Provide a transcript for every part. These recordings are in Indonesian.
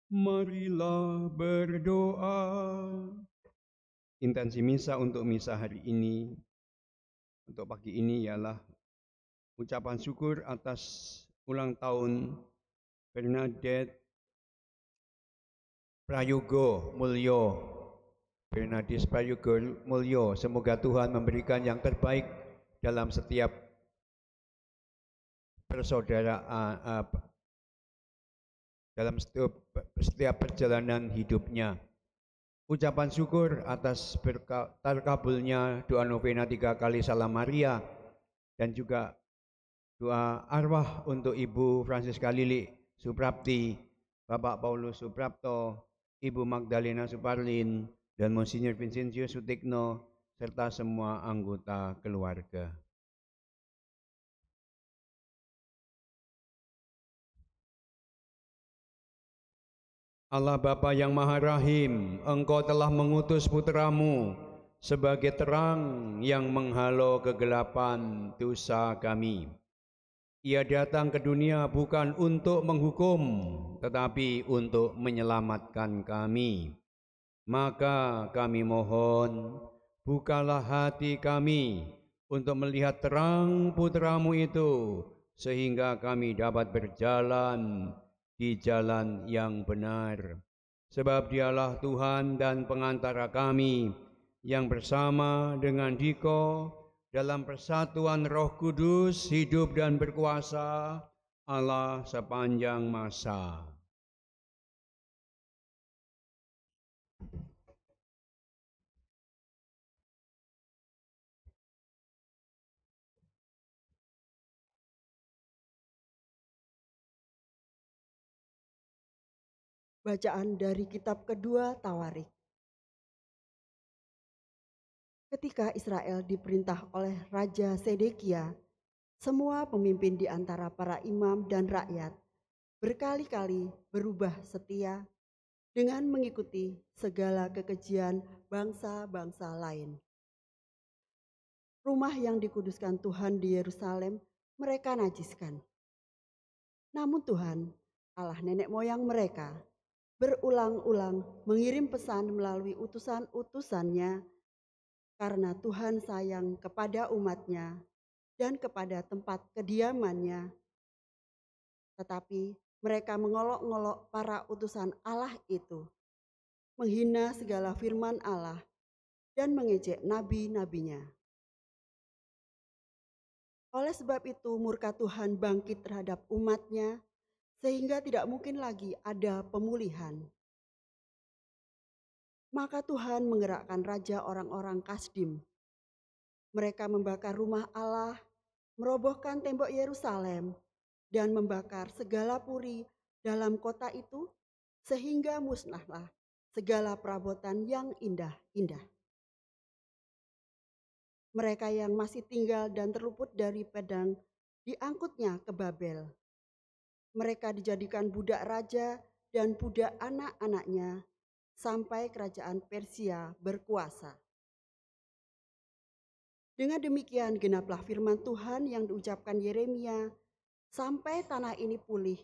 Marilah berdoa. Intensi misa untuk misa hari ini, untuk pagi ini ialah ucapan syukur atas ulang tahun Bernadette Prayogo Mulyo. Bernadette Prayogo Mulyo, semoga Tuhan memberikan yang terbaik dalam setiap persaudaraan, dalam setiap perjalanan hidupnya. Ucapan syukur atas terkabulnya doa novena 3 kali Salam Maria, dan juga doa arwah untuk Ibu Francisca Lili Suprapti, Bapak Paulus Suprapto, Ibu Magdalena Suparlin, dan Monsinyur Vincentius Sutikno, serta semua anggota keluarga. Allah Bapa yang Maha Rahim, Engkau telah mengutus putra-Mu sebagai terang yang menghalau kegelapan dosa kami. Ia datang ke dunia bukan untuk menghukum, tetapi untuk menyelamatkan kami. Maka kami mohon, bukalah hati kami untuk melihat terang putra-Mu itu, sehingga kami dapat berjalan di jalan yang benar. Sebab Dialah Tuhan dan pengantara kami, yang bersama dengan Diko dalam persatuan Roh Kudus hidup dan berkuasa Allah sepanjang masa. Bacaan dari kitab kedua Tawarik. Ketika Israel diperintah oleh Raja Sedekia, semua pemimpin di antara para imam dan rakyat berkali-kali berubah setia dengan mengikuti segala kekejian bangsa-bangsa lain. Rumah yang dikuduskan Tuhan di Yerusalem mereka najiskan. Namun Tuhan, Allah nenek moyang mereka, berulang-ulang mengirim pesan melalui utusan-utusannya, karena Tuhan sayang kepada umatnya dan kepada tempat kediamannya. Tetapi mereka mengolok-ngolok para utusan Allah itu, menghina segala firman Allah, dan mengejek nabi-nabinya. Oleh sebab itu murka Tuhan bangkit terhadap umatnya, sehingga tidak mungkin lagi ada pemulihan. Maka Tuhan menggerakkan raja orang-orang Kasdim. Mereka membakar rumah Allah, merobohkan tembok Yerusalem, dan membakar segala puri dalam kota itu, sehingga musnahlah segala perabotan yang indah-indah. Mereka yang masih tinggal dan terluput dari pedang diangkutnya ke Babel. Mereka dijadikan budak raja dan budak anak-anaknya sampai kerajaan Persia berkuasa. Dengan demikian genaplah firman Tuhan yang diucapkan Yeremia, sampai tanah ini pulih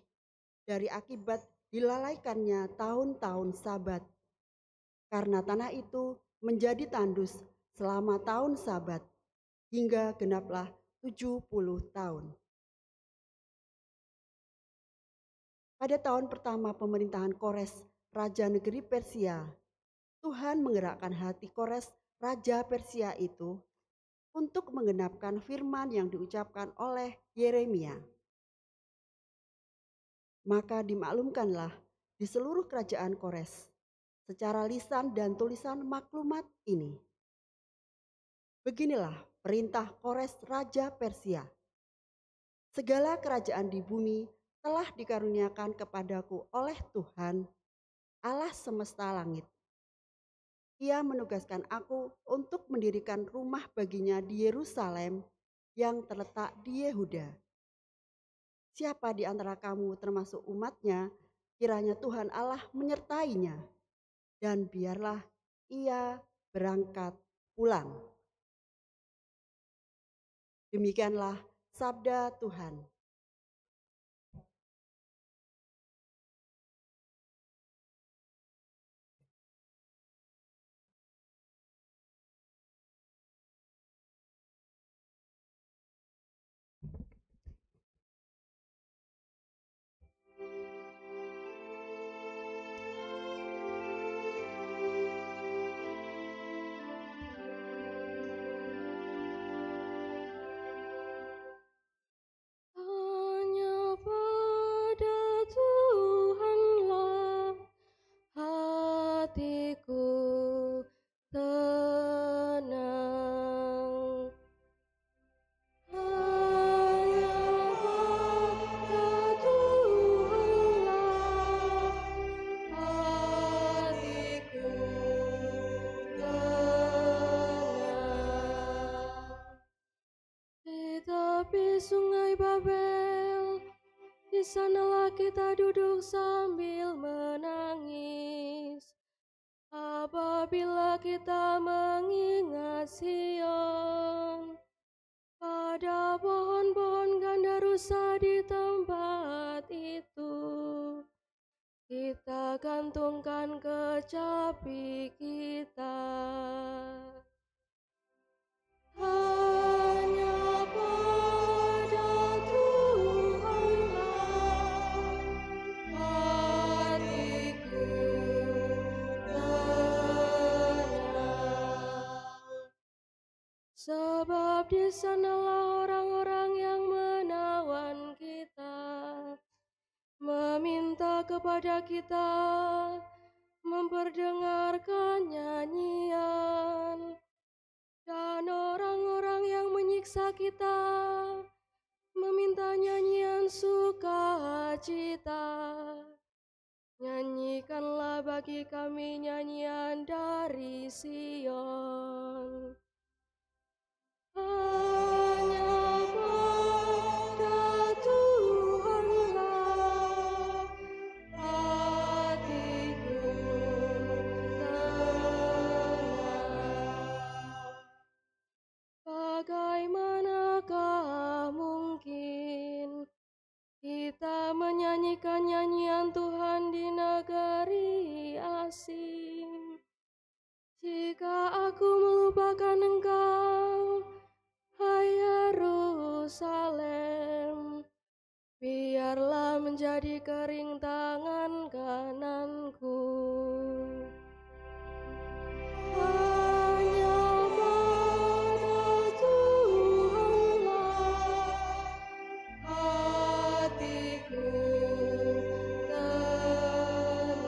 dari akibat dilalaikannya tahun-tahun Sabat. Karena tanah itu menjadi tandus selama tahun Sabat, hingga genaplah 70 tahun. Pada tahun pertama pemerintahan Kores, Raja negeri Persia, Tuhan menggerakkan hati Kores, Raja Persia itu, untuk menggenapkan firman yang diucapkan oleh Yeremia. Maka dimaklumkanlah di seluruh kerajaan Kores, secara lisan dan tulisan maklumat ini. Beginilah perintah Kores Raja Persia. Segala kerajaan di bumi telah dikaruniakan kepadaku oleh Tuhan, Allah semesta langit. Ia menugaskan aku untuk mendirikan rumah baginya di Yerusalem yang terletak di Yehuda. Siapa di antara kamu termasuk umatnya, kiranya Tuhan Allah menyertainya, dan biarlah ia berangkat pulang. Demikianlah sabda Tuhan. di sanalah kita duduk sambil menangis. Apabila kita mengingat Sion, pada pohon-pohon ganda rusa di tempat itu, kita gantungkan kecapi kita. Hanya pada Tuhanlah hatiku tenang. Sebab di sanalah orang-orang yang menawan kita, meminta kepada kita, memperdengarkan nyanyian. Dan orang-orang yang menyiksa kita, meminta nyanyian sukacita. Nyanyikanlah bagi kami nyanyian dari Sion. Hanya pada Tuhanlah hatiku tenang. Bagaimanakah mungkin kita menyanyikan nyanyian Tuhan di negeri asing, jika aku melupakan Engkau, hai Yerusalem? Biarlah menjadi kering tangan kananku. Hanya pada Tuhanlah hatiku tenang.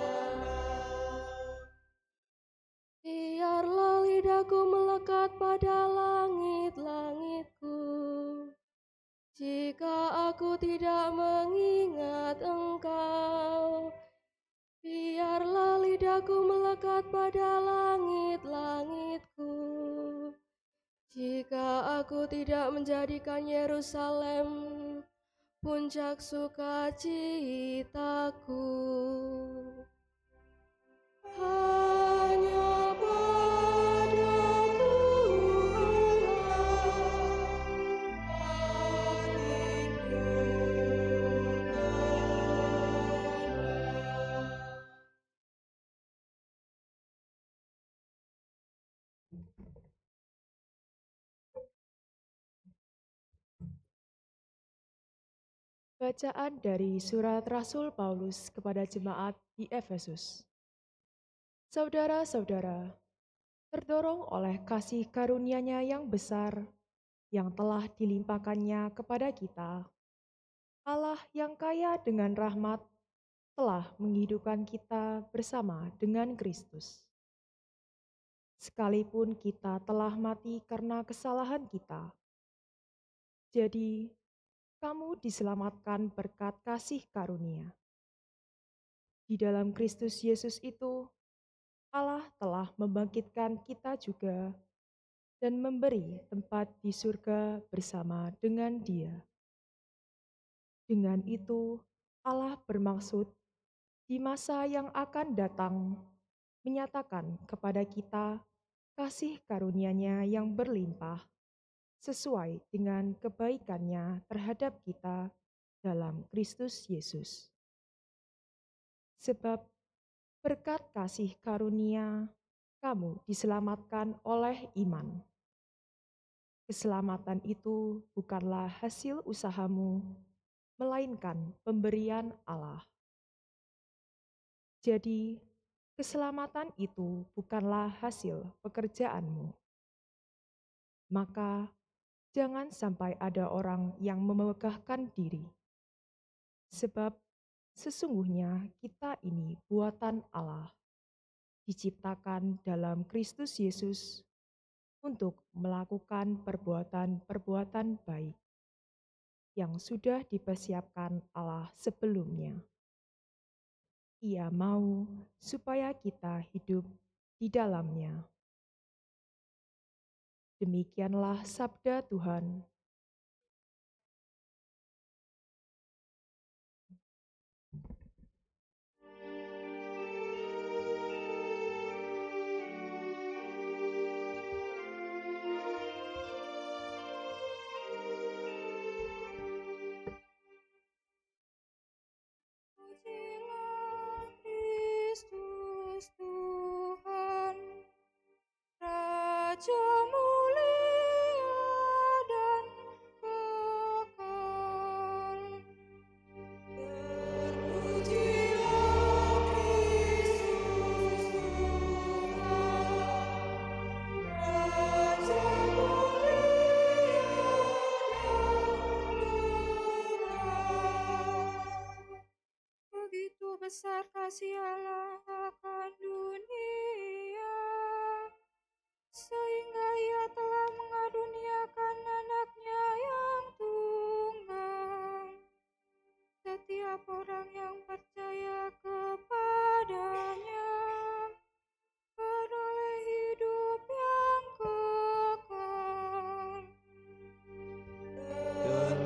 Biarlah lidahku melekat pada langit-langitku, jika aku tidak mengingat Engkau. Biarlah lidahku melekat pada langit-langitku, jika aku tidak menjadikan Yerusalem puncak sukacitaku. Hanya pada Tuhanlah hatiku tenang. Bacaan dari Surat Rasul Paulus kepada jemaat di Efesus. Saudara-saudara, terdorong oleh kasih karunia-Nya yang besar yang telah dilimpahkannya kepada kita, Allah yang kaya dengan rahmat telah menghidupkan kita bersama dengan Kristus. Sekalipun kita telah mati karena kesalahan kita, jadi kamu diselamatkan berkat kasih karunia. Di dalam Kristus Yesus itu, Allah telah membangkitkan kita juga dan memberi tempat di surga bersama dengan Dia. Dengan itu, Allah bermaksud di masa yang akan datang menyatakan kepada kita kasih karunia-Nya yang berlimpah sesuai dengan kebaikan-Nya terhadap kita dalam Kristus Yesus. Sebab berkat kasih karunia, kamu diselamatkan oleh iman. Keselamatan itu bukanlah hasil usahamu, melainkan pemberian Allah. Jadi, keselamatan itu bukanlah hasil pekerjaanmu. Maka, jangan sampai ada orang yang memegahkan diri. Sebab, sesungguhnya kita ini buatan Allah, diciptakan dalam Kristus Yesus untuk melakukan perbuatan-perbuatan baik yang sudah dipersiapkan Allah sebelumnya. Ia mau supaya kita hidup di dalamnya. Demikianlah sabda Tuhan. Raja mulia dan kekal. Terpujilah Kristus Tuhan, Raja mulia dan kekal. Begitu besar kasih Allah akan dunia, sehingga Ia telah mengaruniakan anaknya yang tunggal. Setiap orang yang percaya kepadanya beroleh hidup yang kekal.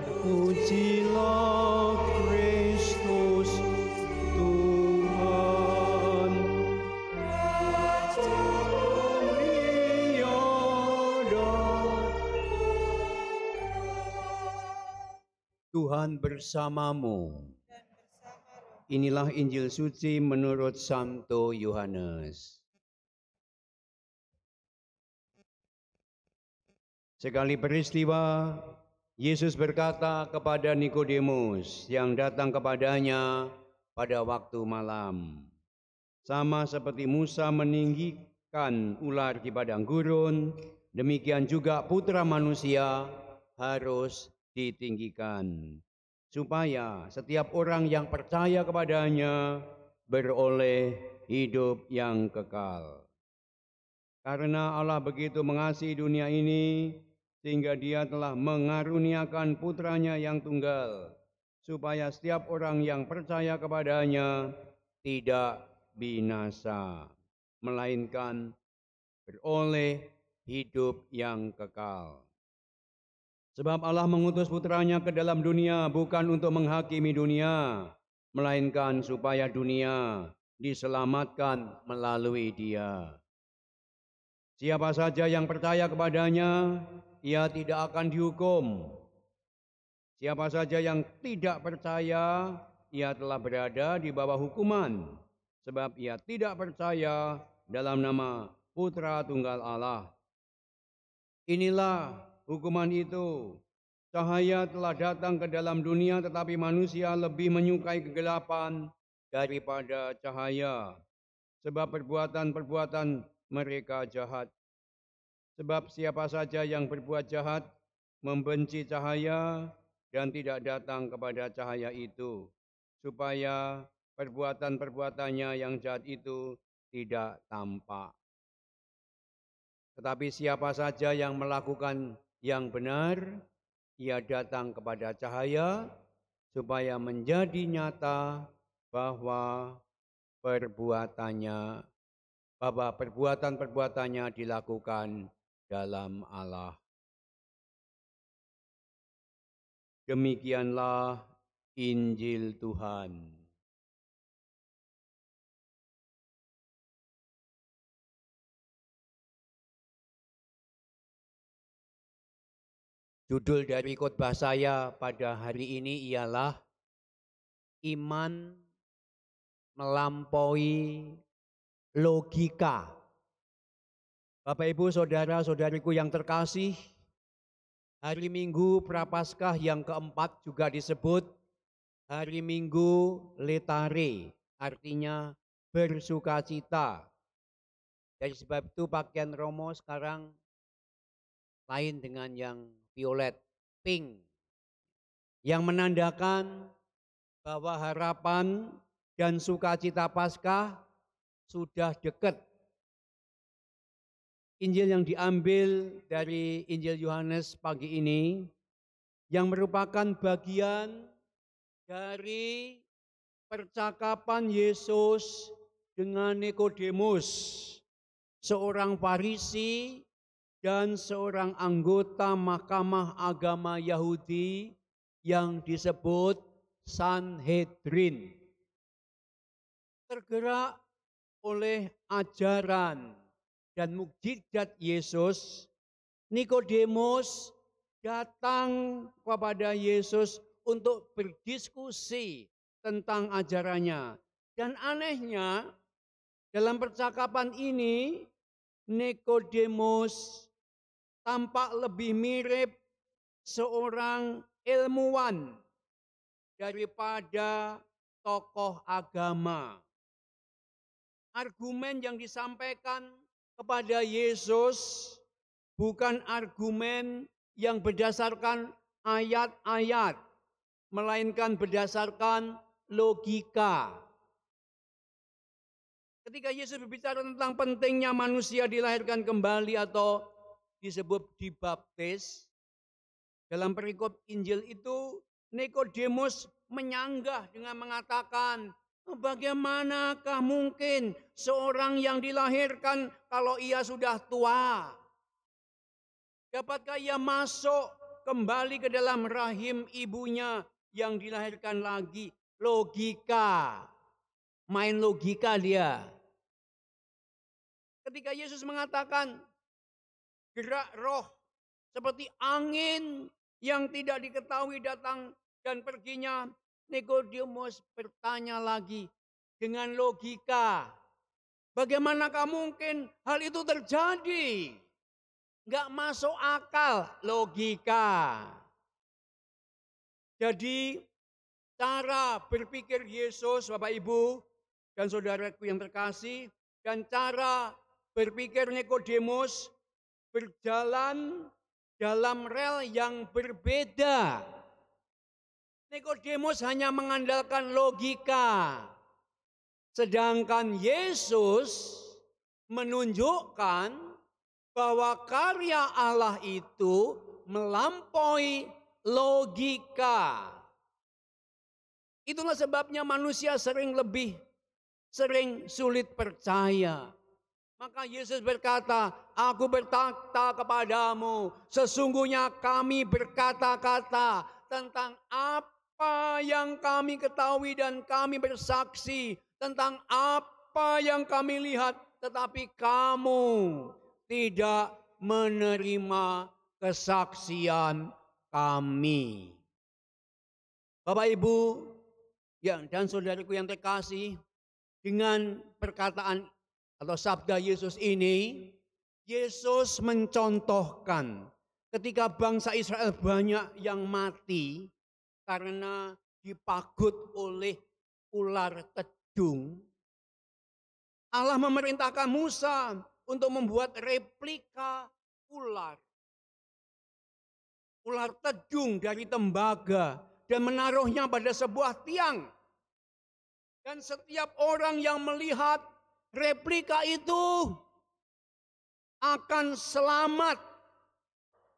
Terpujilah Kristus Tuhan, Raja mulia dan Tuhan bersamamu. Inilah Injil suci menurut Santo Yohanes. Sekali peristiwa, Yesus berkata kepada Nikodemus yang datang kepadanya pada waktu malam, "Sama seperti Musa meninggikan ular di padang gurun, demikian juga Putra Manusia harus ditinggikan, supaya setiap orang yang percaya kepadanya beroleh hidup yang kekal. Karena Allah begitu mengasihi dunia ini, sehingga Dia telah mengaruniakan putranya yang tunggal, supaya setiap orang yang percaya kepadanya tidak binasa, melainkan beroleh hidup yang kekal. Sebab Allah mengutus putranya ke dalam dunia bukan untuk menghakimi dunia, melainkan supaya dunia diselamatkan melalui Dia. Siapa saja yang percaya kepadanya, ia tidak akan dihukum. Siapa saja yang tidak percaya, ia telah berada di bawah hukuman, sebab ia tidak percaya dalam nama Putra Tunggal Allah. Inilah hukuman itu. Cahaya telah datang ke dalam dunia, tetapi manusia lebih menyukai kegelapan daripada cahaya, sebab perbuatan-perbuatan mereka jahat. Sebab siapa saja yang berbuat jahat membenci cahaya dan tidak datang kepada cahaya itu, supaya perbuatan-perbuatannya yang jahat itu tidak tampak. Tetapi siapa saja yang melakukan yang benar, ia datang kepada cahaya, supaya menjadi nyata bahwa perbuatan-perbuatannya dilakukan dalam Allah. Demikianlah Injil Tuhan. Judul dari khotbah saya pada hari ini ialah iman melampaui logika. Bapak, Ibu, saudara-saudariku yang terkasih, hari Minggu Prapaskah yang keempat juga disebut hari Minggu Letare, artinya bersukacita. Dari sebab itu pakaian Romo sekarang lain dengan yang violet, pink, yang menandakan bahwa harapan dan sukacita Paskah sudah dekat. Injil yang diambil dari Injil Yohanes pagi ini, yang merupakan bagian dari percakapan Yesus dengan Nikodemus, seorang Farisi dan seorang anggota Mahkamah Agama Yahudi yang disebut Sanhedrin. Tergerak oleh ajaran dan mukjizat Yesus, Nikodemus datang kepada Yesus untuk berdiskusi tentang ajarannya. Dan anehnya, dalam percakapan ini, Nikodemus tampak lebih mirip seorang ilmuwan daripada tokoh agama. Argumen yang disampaikan kepada Yesus bukan argumen yang berdasarkan ayat-ayat, melainkan berdasarkan logika. Ketika Yesus berbicara tentang pentingnya manusia dilahirkan kembali atau disebut dibaptis, dalam perikop Injil itu Nikodemus menyanggah dengan mengatakan, bagaimanakah mungkin seorang yang dilahirkan kalau ia sudah tua? Dapatkah ia masuk kembali ke dalam rahim ibunya yang dilahirkan lagi? Logika. Main logika dia. Ketika Yesus mengatakan gerak roh seperti angin yang tidak diketahui datang dan perginya, Nikodemus bertanya lagi dengan logika. Bagaimanakah mungkin hal itu terjadi? Enggak masuk akal, logika. Jadi cara berpikir Yesus, Bapak Ibu dan saudaraku yang terkasih, dan cara berpikir Nikodemus berjalan dalam rel yang berbeda. Nikodemus hanya mengandalkan logika, sedangkan Yesus menunjukkan bahwa karya Allah itu melampaui logika. Itulah sebabnya manusia sering sulit percaya. Maka Yesus berkata, aku berkata kepadamu, sesungguhnya kami berkata-kata tentang apa yang kami ketahui dan kami bersaksi tentang apa yang kami lihat, tetapi kamu tidak menerima kesaksian kami. Bapak Ibu dan saudaraku yang terkasih, dengan perkataan atau sabda Yesus ini, Yesus mencontohkan ketika bangsa Israel banyak yang mati karena dipagut oleh ular tedung. Allah memerintahkan Musa untuk membuat replika ular tedung dari tembaga dan menaruhnya pada sebuah tiang. Dan setiap orang yang melihat replika itu akan selamat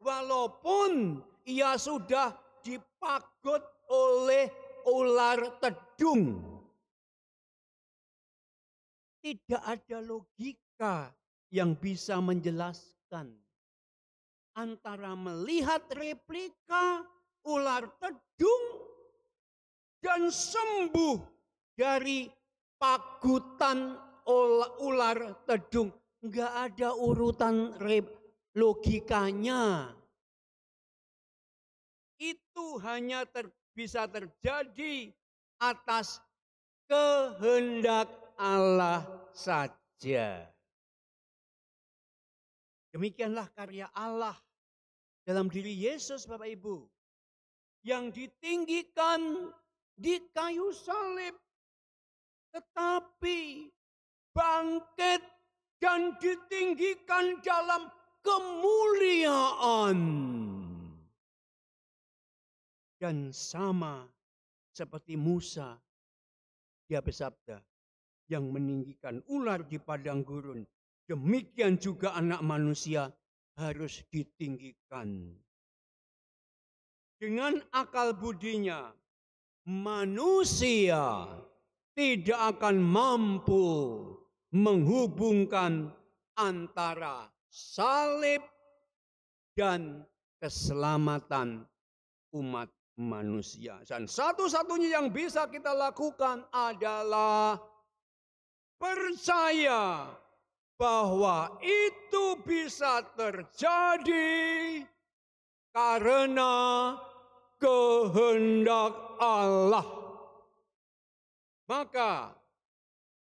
walaupun ia sudah dipagut oleh ular tedung. Tidak ada logika yang bisa menjelaskan antara melihat replika ular tedung dan sembuh dari pagutan ular tedung. Enggak ada urutan logikanya. Itu hanya bisa terjadi atas kehendak Allah saja. Demikianlah karya Allah dalam diri Yesus, Bapak Ibu, yang ditinggikan di kayu salib, tetapi bangkit dan ditinggikan dalam kemuliaan. Dan sama seperti Musa, dia bersabda, yang meninggikan ular di padang gurun, demikian juga anak manusia harus ditinggikan. Dengan akal budinya, manusia tidak akan mampu menghubungkan antara salib dan keselamatan umat manusia. Dan satu-satunya yang bisa kita lakukan adalah percaya bahwa itu bisa terjadi karena kehendak Allah. Maka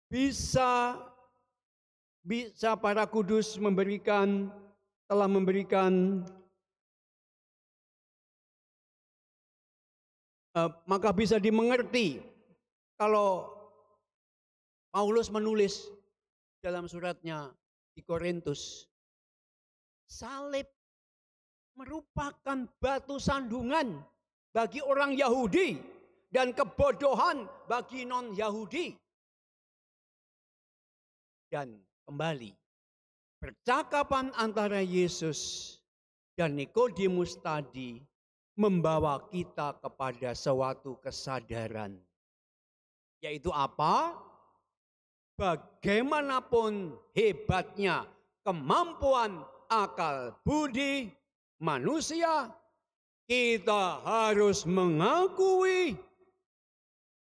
bisa bisa para kudus telah memberikan maka bisa dimengerti kalau Paulus menulis dalam suratnya di Korintus, salib merupakan batu sandungan bagi orang Yahudi dan kebodohan bagi non-Yahudi. Dan kembali, percakapan antara Yesus dan Nikodemus tadi membawa kita kepada suatu kesadaran. Yaitu apa? Bagaimanapun hebatnya kemampuan akal budi manusia, kita harus mengakui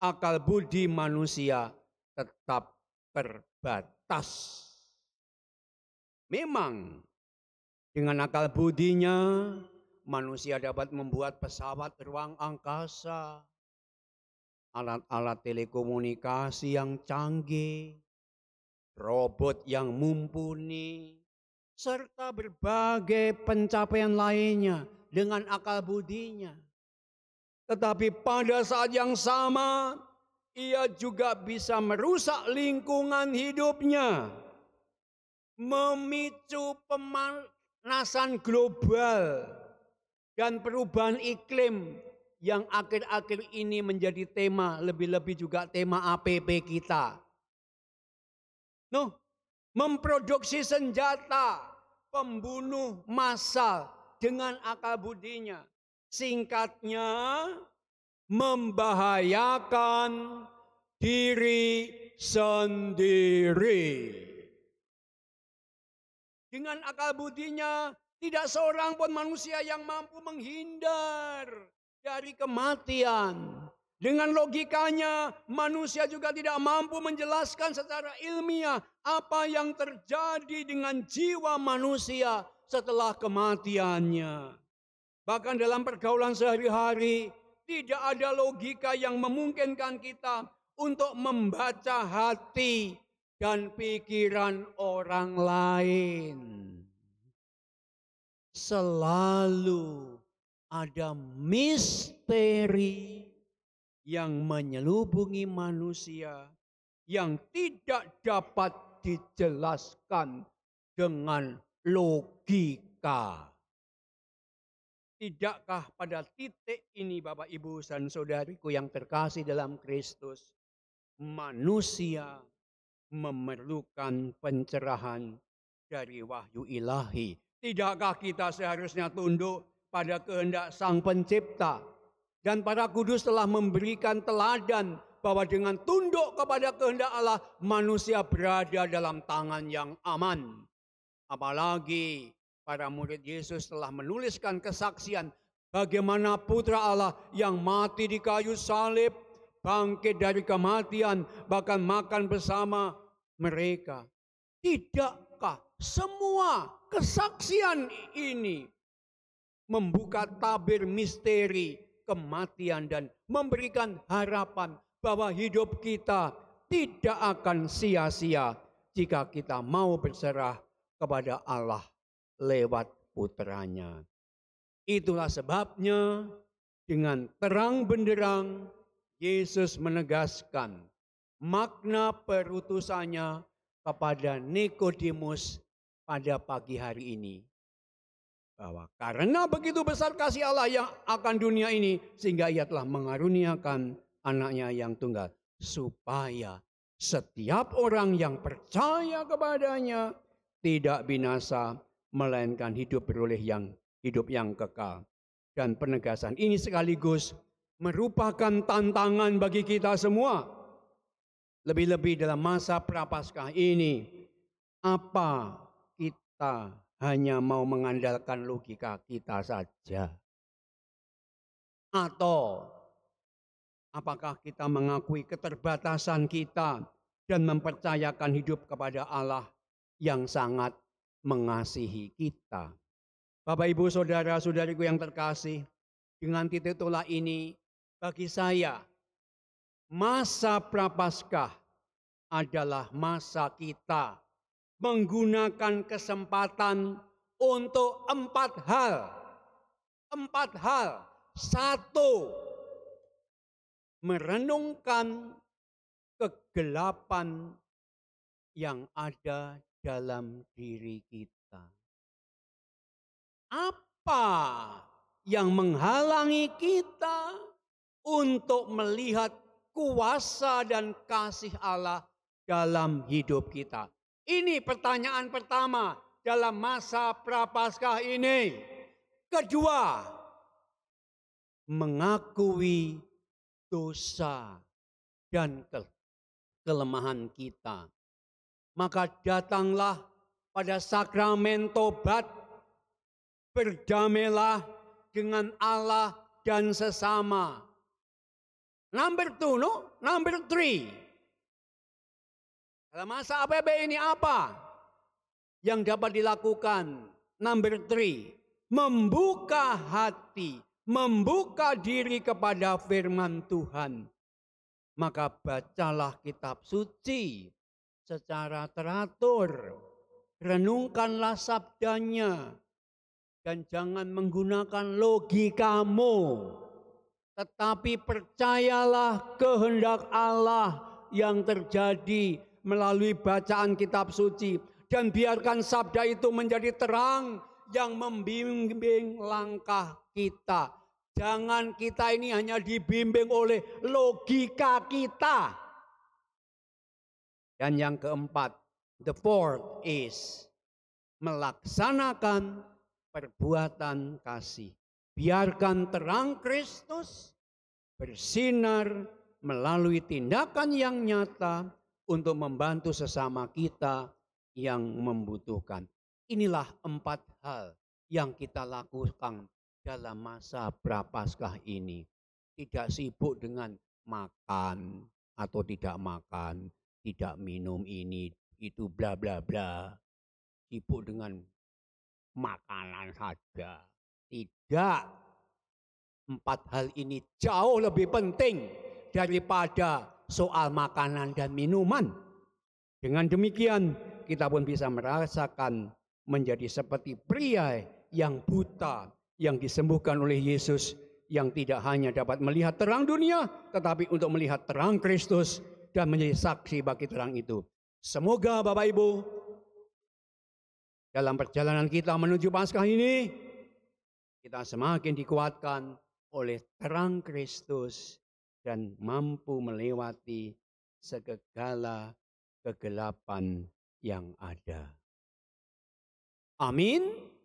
akal budi manusia tetap terbatas. Memang dengan akal budinya manusia dapat membuat pesawat ruang angkasa, alat-alat telekomunikasi yang canggih, robot yang mumpuni, serta berbagai pencapaian lainnya dengan akal budinya. Tetapi pada saat yang sama, ia juga bisa merusak lingkungan hidupnya, memicu pemanasan global dan perubahan iklim yang akhir-akhir ini menjadi tema, lebih-lebih juga tema APP kita. Memproduksi senjata pembunuh massal dengan akal budinya. Singkatnya, membahayakan diri sendiri. Dengan akal budinya, tidak seorang pun manusia yang mampu menghindar dari kematian. Dengan logikanya, manusia juga tidak mampu menjelaskan secara ilmiah apa yang terjadi dengan jiwa manusia setelah kematiannya. Bahkan dalam pergaulan sehari-hari, tidak ada logika yang memungkinkan kita untuk membaca hati dan pikiran orang lain. Selalu ada misteri yang menyelubungi manusia yang tidak dapat dijelaskan dengan logika. Tidakkah pada titik ini Bapak Ibu dan Saudariku yang terkasih dalam Kristus, manusia memerlukan pencerahan dari wahyu ilahi? Tidakkah kita seharusnya tunduk pada kehendak Sang Pencipta? Dan para kudus telah memberikan teladan bahwa dengan tunduk kepada kehendak Allah, manusia berada dalam tangan yang aman. Apalagi para murid Yesus telah menuliskan kesaksian bagaimana Putra Allah yang mati di kayu salib, bangkit dari kematian, bahkan makan bersama mereka. Tidakkah semua kesaksian ini membuka tabir misteri kematian dan memberikan harapan bahwa hidup kita tidak akan sia-sia jika kita mau berserah kepada Allah lewat putranya. Itulah sebabnya dengan terang benderang Yesus menegaskan makna perutusannya kepada Nikodemus pada pagi hari ini. Bahwa karena begitu besar kasih Allah yang akan dunia ini, sehingga ia telah mengaruniakan anaknya yang tunggal. Supaya setiap orang yang percaya kepadanya tidak binasa, melainkan hidup beroleh hidup yang kekal. Dan penegasan ini sekaligus merupakan tantangan bagi kita semua. Lebih-lebih dalam masa prapaskah ini, apa kita hanya mau mengandalkan logika kita saja? Atau apakah kita mengakui keterbatasan kita dan mempercayakan hidup kepada Allah yang sangat mengasihi kita? Bapak, Ibu, Saudara-saudariku yang terkasih, dengan titik tolak ini bagi saya masa prapaskah adalah masa kita menggunakan kesempatan untuk 4 hal. 4 hal. 1, merenungkan kegelapan yang ada dalam diri kita. Apa yang menghalangi kita untuk melihat kuasa dan kasih Allah dalam hidup kita? Ini pertanyaan pertama dalam masa Prapaskah ini. Kedua, mengakui dosa dan kelemahan kita. Maka datanglah pada sakramen tobat, berdamailah dengan Allah dan sesama. Number 3. Dalam masa APB ini apa yang dapat dilakukan? Number 3, membuka hati, membuka diri kepada firman Tuhan. Maka bacalah kitab suci secara teratur, renungkanlah sabdanya, dan jangan menggunakan logikamu, tetapi percayalah kehendak Allah yang terjadi melalui bacaan kitab suci, dan biarkan sabda itu menjadi terang yang membimbing langkah kita. Jangan kita ini hanya dibimbing oleh logika kita. Dan yang keempat, the fourth is melaksanakan perbuatan kasih. Biarkan terang Kristus bersinar melalui tindakan yang nyata untuk membantu sesama kita yang membutuhkan. Inilah 4 hal yang kita lakukan dalam masa Prapaskah ini. Tidak sibuk dengan makan atau tidak makan, tidak minum ini, itu bla bla bla. Sibuk dengan makanan saja. Tidak. 4 hal ini jauh lebih penting daripada soal makanan dan minuman. Dengan demikian kita pun bisa merasakan menjadi seperti pria yang buta yang disembuhkan oleh Yesus, yang tidak hanya dapat melihat terang dunia, tetapi untuk melihat terang Kristus dan menjadi saksi bagi terang itu. Semoga Bapak Ibu dalam perjalanan kita menuju Paskah ini, kita semakin dikuatkan oleh terang Kristus dan mampu melewati segala kegelapan yang ada. Amin.